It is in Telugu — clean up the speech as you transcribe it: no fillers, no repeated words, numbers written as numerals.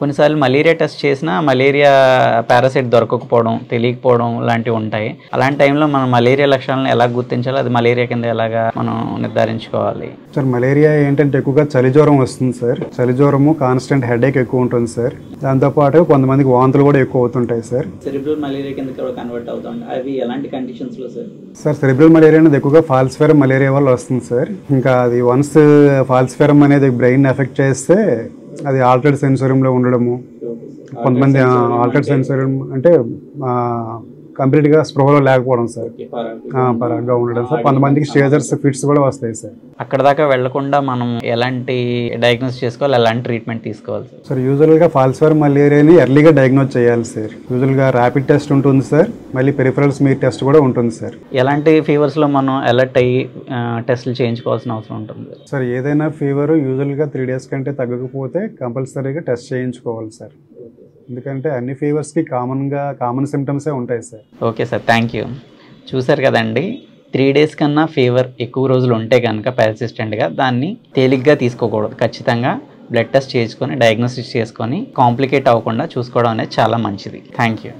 కొన్నిసార్లు మలేరియా టెస్ట్ చేసినా మలేరియా పారాసైట్ దొరకకపోవడం, తెలియకపోవడం లాంటివి ఉంటాయి. అలాంటి టైంలో మనం మలేరియా లక్షణాలను ఎలా గుర్తించాలి? అది మలేరియా కింద ఎలాగా మనం నిర్ధారించుకోవాలి? సార్ మలేరియా ఏంటంటే ఎక్కువగా చలి జ్వరం వస్తుంది సార్. చలి జ్వరము, కాన్స్టెంట్ హెడేక్ ఎక్కువ ఉంటుంది సార్. దాంతోపాటు కొంతమందికి వాంతులు కూడా ఎక్కువ అవుతుంటాయి సార్. సెరిబ్రల్ మలేరియా కింద కన్వర్ట్ అవుతుంది. అవి ఎలాంటి కండిషన్స్ లో సార్? సార్ సెరిబ్రల్ మలేరియా అనేది ఎక్కువగా ఫాల్సిఫెరం మలేరియా వల్ల వస్తుంది సార్. ఇంకా అది వన్స్ ఫాల్సిఫెరం అనేది బ్రెయిన్ ఎఫెక్ట్ చేస్తే అది ఆల్టర్డ్ సెన్సోరియంలో ఉండడము, కొంతమంది ఆల్టర్డ్ సెన్సోరియం అంటే కంప్లీట్గా స్పృహలో లేకపోవడం సార్, పరాగ్గా ఉండడం సార్. కొంతమందికి స్టేజర్స్ ఫిట్స్ కూడా వస్తాయి సార్. అక్కడ దాకా వెళ్లకుండా మనం ఎలాంటి డయాగ్నోస్ చేసుకోవాలి, ఎలాంటి ట్రీట్మెంట్ తీసుకోవాలి సార్? సార్ యూజువల్గా ఫాల్సిఫెరం మలేరియాని ఎర్లీగా డయాగ్నోస్ చేయాలి సార్. యూజువల్గా ర్యాపిడ్ టెస్ట్ ఉంటుంది సార్, మళ్ళీ పెరిఫరల్ స్మీర్ టెస్ట్ కూడా ఉంటుంది సార్. ఎలాంటి ఫీవర్స్లో మనం అలర్ట్ అయ్యి టెస్టులు చేయించుకోవాల్సిన అవసరం ఉంటుంది సార్? ఏదైనా ఫీవర్ యూజువల్గా 3 days కంటే తగ్గకపోతే కంపల్సరీగా టెస్ట్ చేయించుకోవాలి సార్. ఎందుకంటే అన్ని ఫీవర్స్కి కామన్ సిమ్టమ్సే ఉంటాయి sir. Okay sir, thank you. చూసారు కదండి, 3 days కన్నా ఫీవర్ ఎక్కువ రోజులు ఉంటే కనుక పెర్సిస్టెంట్గా దాన్ని తేలిగ్గా తీసుకోకూడదు. ఖచ్చితంగా బ్లడ్ టెస్ట్ చేసుకొని డయాగ్నోసిస్ చేసుకొని కాంప్లికేట్ అవ్వకుండా చూసుకోవడం అనేది చాలా మంచిది. Thank you.